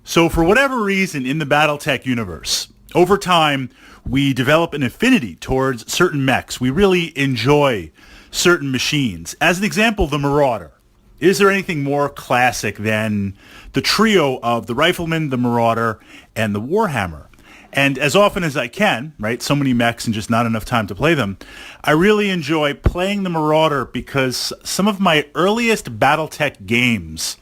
So for whatever reason in the Battletech universe, over time, we develop an affinity towards certain mechs. We really enjoy certain machines. As an example, the Marauder. Is there anything more classic than the trio of the Rifleman, the Marauder, and the Warhammer? And as often as I can, right, so many mechs and just not enough time to play them, I really enjoy playing the Marauder because some of my earliest Battletech games,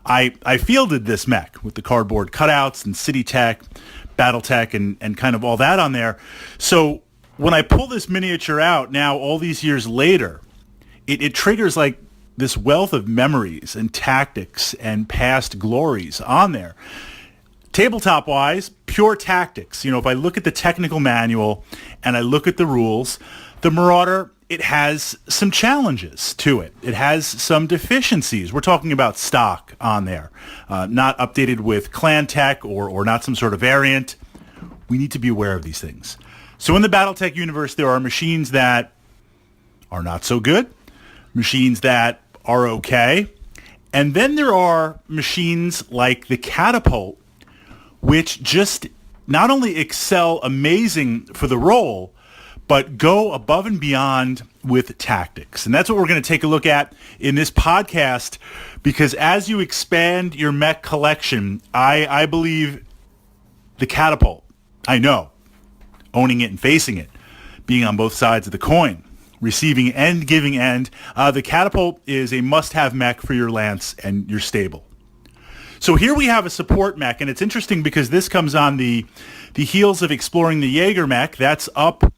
I fielded this mech with the cardboard cutouts and City Tech, Battletech, and kind of all that on there. So when I pull this miniature out now, all these years later, it triggers like this wealth of memories and tactics and past glories on there. Tabletop-wise, pure tactics. You know, if I look at the technical manual and I look at the rules, the Marauder, it has some challenges to it. It has some deficiencies. We're talking about stock on there, not updated with clan tech or not some sort of variant. We need to be aware of these things. So in the Battletech universe, there are machines that are not so good, machines that are okay, and then there are machines like the Catapult, which just not only excel amazing for the role, but go above and beyond with tactics. And that's what we're going to take a look at in this podcast, because as you expand your mech collection, I believe the Catapult, I know, owning it and facing it, being on both sides of the coin, receiving and giving end, the Catapult is a must-have mech for your lance and your stable. So here we have a support mech, and it's interesting because this comes on the heels of exploring the Jaeger mech. That's up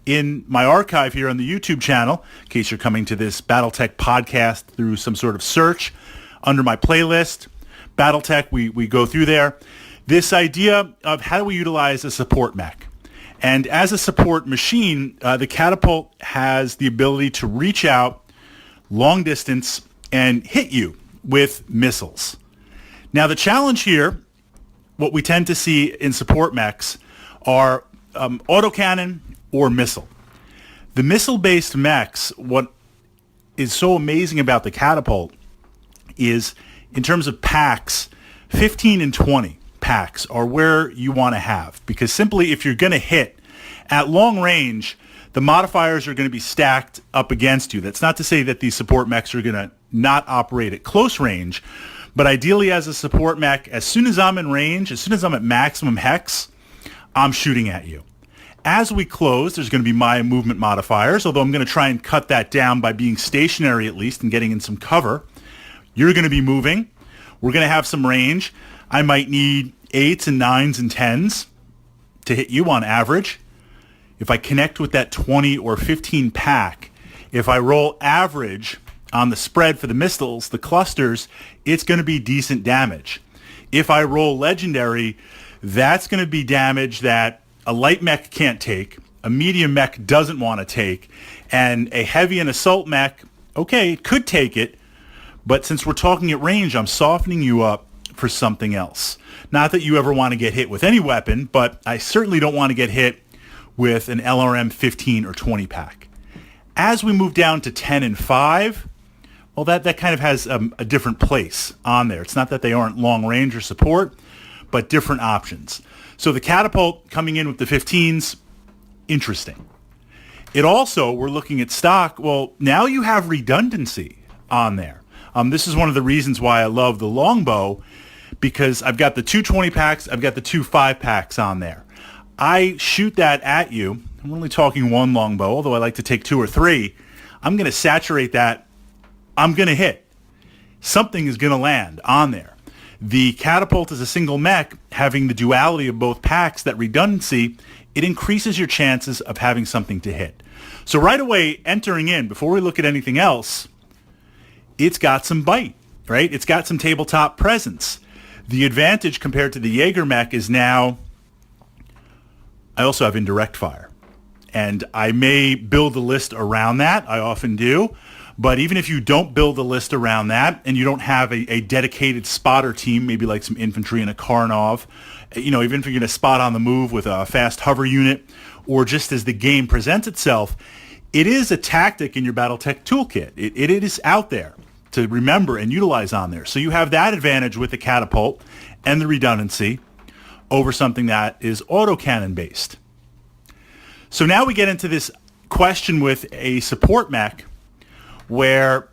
in my archive here on the YouTube channel, in case you're coming to this Battletech podcast through some sort of search under my playlist. Battletech, we go through there. This idea of how do we utilize a support mech. And as a support machine, the Catapult has the ability to reach out long distance and hit you with missiles. Now, the challenge here, what we tend to see in support mechs are autocannon or missile. The missile-based mechs, what is so amazing about the Catapult is, in terms of packs, 15 and 20 packs are where you want to have. Because simply, if you're going to hit at long range, the modifiers are going to be stacked up against you. That's not to say that these support mechs are going to not operate at close range, but ideally as a support mech, as soon as I'm in range, as soon as I'm at maximum hex, I'm shooting at you. As we close, there's going to be my movement modifiers, although I'm going to try and cut that down by being stationary at least and getting in some cover. You're going to be moving. We're going to have some range. I might need 8s and 9s and 10s to hit you on average. If I connect with that 20 or 15 pack, if I roll average on the spread for the missiles, the clusters, it's going to be decent damage. If I roll legendary, that's going to be damage that a light mech can't take, a medium mech doesn't want to take, and a heavy and assault mech, okay, it could take it, but since we're talking at range, I'm softening you up for something else. Not that you ever want to get hit with any weapon, but I certainly don't want to get hit with an LRM 15 or 20 pack. As we move down to 10 and 5, well, that kind of has a different place on there. It's not that they aren't long range or support, but different options. So the Catapult coming in with the 15s, interesting. It also, we're looking at stock, well, now you have redundancy on there. This is one of the reasons why I love the longbow, because I've got the 220 packs, I've got the 2.5 packs on there. I shoot that at you. I'm only talking one longbow, although I like to take 2 or 3. I'm going to saturate that. I'm going to hit. Something is going to land on there. The Catapult is a single mech, having the duality of both packs, that redundancy, it increases your chances of having something to hit. So right away, entering in, before we look at anything else, it's got some bite, right? It's got some tabletop presence. The advantage compared to the Jaeger mech is now I also have indirect fire. And I may build a list around that. I often do. But even if you don't build a list around that and you don't have a dedicated spotter team, maybe like some infantry and a Karnov, even if you're going to spot on the move with a fast hover unit, or just as the game presents itself, it is a tactic in your Battletech toolkit. It is out there. to remember and utilize on there. So you have that advantage with the Catapult and the redundancy over something that is autocannon based. So now we get into this question with a support mech where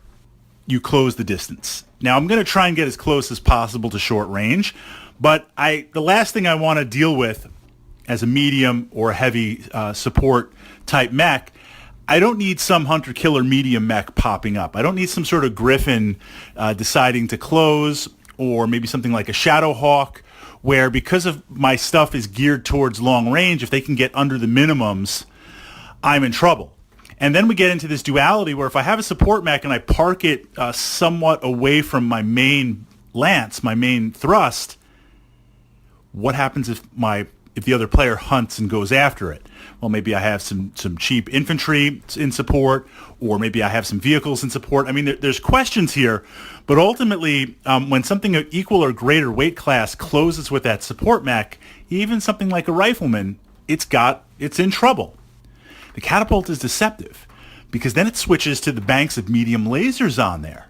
you close the distance. Now I'm going to try and get as close as possible to short range, but the last thing I want to deal with as a medium or heavy support type mech, I don't need some hunter-killer medium mech popping up. I don't need some sort of Griffin deciding to close, or maybe something like a Shadowhawk, where because of my stuff is geared towards long range, if they can get under the minimums, I'm in trouble. And then we get into this duality where if I have a support mech and I park it somewhat away from my main lance, my main thrust, what happens if the other player hunts and goes after it? Well, maybe I have some cheap infantry in support, or maybe I have some vehicles in support. I mean, there's questions here, but ultimately, when something of equal or greater weight class closes with that support mech, even something like a rifleman, it's in trouble. The Catapult is deceptive, because then it switches to the banks of medium lasers on there.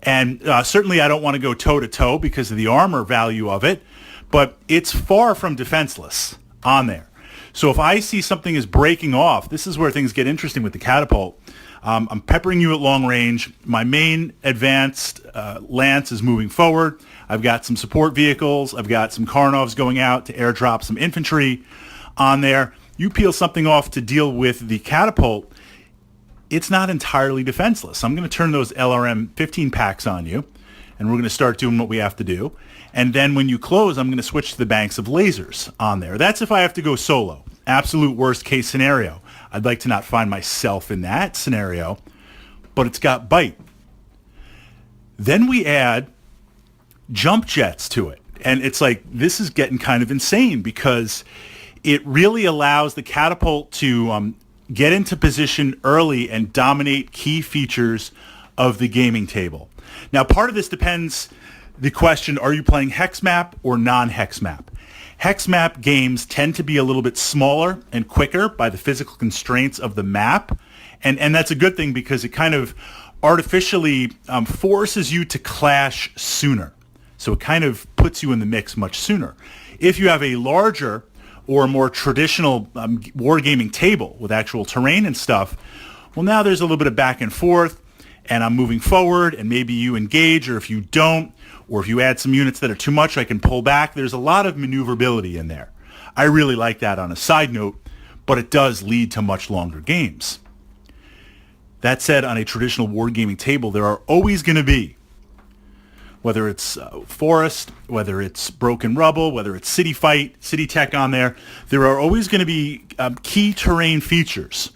And certainly I don't want to go toe-to-toe because of the armor value of it, but it's far from defenseless on there. So if I see something is breaking off, this is where things get interesting with the Catapult. I'm peppering you at long range. My main advanced lance is moving forward. I've got some support vehicles. I've got some Karnovs going out to airdrop some infantry on there. You peel something off to deal with the Catapult, it's not entirely defenseless. I'm going to turn those LRM 15 packs on you, and we're going to start doing what we have to do. And then when you close, I'm going to switch to the banks of lasers on there. That's if I have to go solo. Absolute worst case scenario. I'd like to not find myself in that scenario, but it's got bite. Then we add jump jets to it. And it's like, this is getting kind of insane because it really allows the Catapult to get into position early and dominate key features of the gaming table. Now, part of this depends the question, are you playing hex map or non-hex map? Hex map games tend to be a little bit smaller and quicker by the physical constraints of the map. And that's a good thing because it kind of artificially forces you to clash sooner. So it kind of puts you in the mix much sooner. If you have a larger or more traditional wargaming table with actual terrain and stuff, well, now there's a little bit of back and forth, and I'm moving forward, and maybe you engage, or if you don't, or if you add some units that are too much, I can pull back. There's a lot of maneuverability in there. I really like that on a side note, but it does lead to much longer games. That said, on a traditional wargaming table, there are always going to be, whether it's forest, whether it's broken rubble, whether it's city fight, city tech on there, there are always going to be key terrain features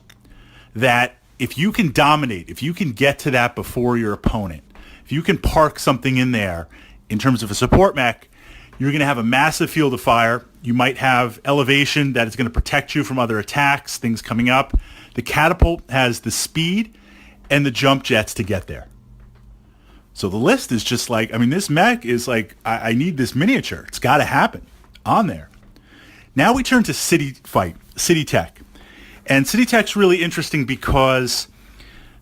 that if you can dominate, if you can get to that before your opponent, if you can park something in there in terms of a support mech, you're going to have a massive field of fire. You might have elevation that is going to protect you from other attacks, things coming up. The Catapult has the speed and the jump jets to get there. So the list is just like, I mean, this mech is like, I need this miniature. It's got to happen on there. Now we turn to city fight, city tech. And city tech's really interesting because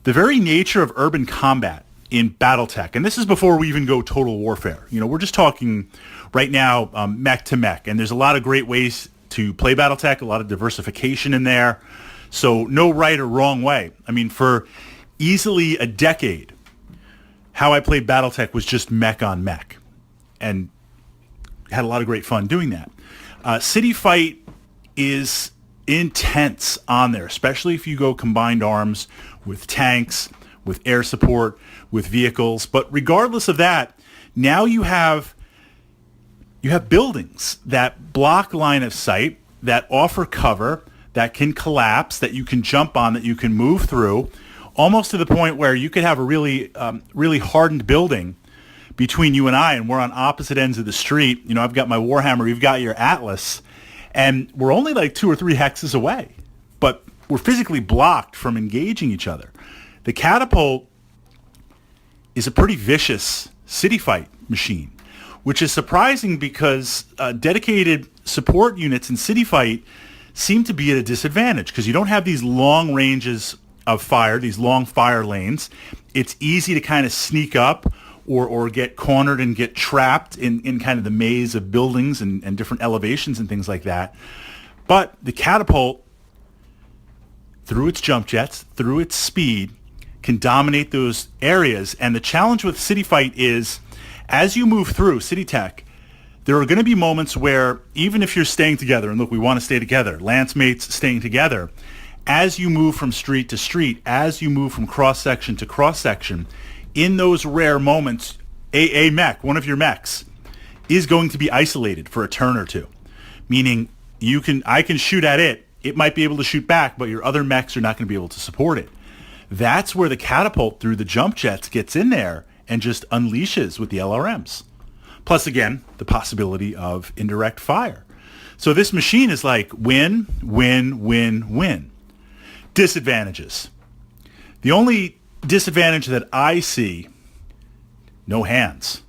the very nature of urban combat in Battletech, and this is before we even go total warfare. You know, we're just talking right now mech to mech, and there's a lot of great ways to play Battletech, a lot of diversification in there. So no right or wrong way. I mean, for easily a decade, how I played Battletech was just mech on mech, and had a lot of great fun doing that. City fight is intense on there, especially if you go combined arms with tanks, with air support, with vehicles. But regardless of that, now you have buildings that block line of sight, that offer cover, that can collapse, that you can jump on, that you can move through, almost to the point where you could have a really hardened building between you and I, and we're on opposite ends of the street. You know, I've got my Warhammer, you've got your Atlas, and we're only like 2 or 3 hexes away, but we're physically blocked from engaging each other. The Catapult is a pretty vicious city fight machine, which is surprising because dedicated support units in city fight seem to be at a disadvantage because you don't have these long ranges of fire, these long fire lanes. It's easy to kind of sneak up or get cornered and get trapped in kind of the maze of buildings and different elevations and things like that. But the Catapult, through its jump jets, through its speed, can dominate those areas. And the challenge with City Fight is, as you move through City Tech, there are going to be moments where, even if you're staying together, and look, we want to stay together, lance mates staying together, as you move from street to street, as you move from cross-section to cross-section, in those rare moments, a mech, one of your mechs, is going to be isolated for a turn or two. Meaning, I can shoot at it, it might be able to shoot back, but your other mechs are not going to be able to support it. That's where the Catapult, through the jump jets, gets in there and just unleashes with the LRMs. Plus, again, the possibility of indirect fire. So this machine is like win, win, win, win. Disadvantages. The only disadvantage that I see, no hands.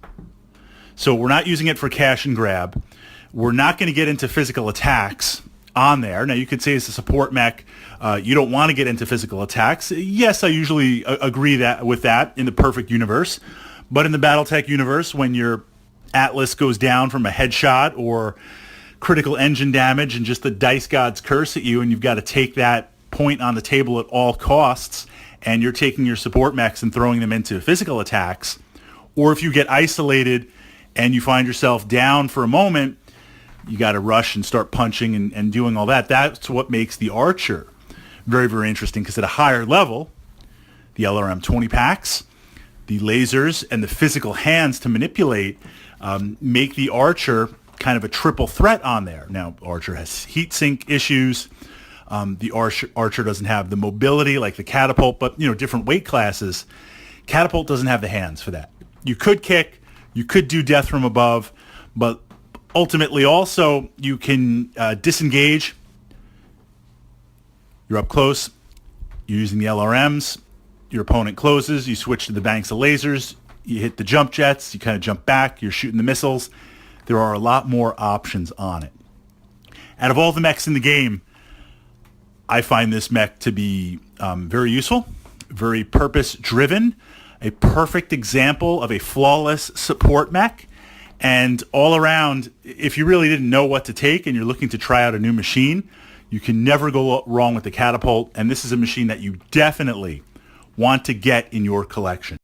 So we're not using it for cash and grab. We're not going to get into physical attacks on there. Now, you could say as a support mech, you don't want to get into physical attacks. Yes, I usually agree with that in the perfect universe. But in the Battletech universe, when your Atlas goes down from a headshot or critical engine damage and just the dice gods curse at you, and you've got to take that point on the table at all costs, and you're taking your support mechs and throwing them into physical attacks, or if you get isolated and you find yourself down for a moment, you got to rush and start punching and doing all that. That's what makes the Archer very, very interesting, because at a higher level, the LRM 20 packs, the lasers, and the physical hands to manipulate make the Archer kind of a triple threat on there. Now, Archer has heat sink issues. The Archer doesn't have the mobility like the Catapult, but different weight classes. Catapult doesn't have the hands for that. You could kick, you could do death from above, but ultimately also you can disengage. You're up close, you're using the LRMs, your opponent closes, you switch to the banks of lasers, you hit the jump jets, you kind of jump back, you're shooting the missiles. There are a lot more options on it. Out of all the mechs in the game, I find this mech to be very useful, very purpose-driven, a perfect example of a flawless support mech. And all around, if you really didn't know what to take and you're looking to try out a new machine, you can never go wrong with the Catapult. And this is a machine that you definitely want to get in your collection.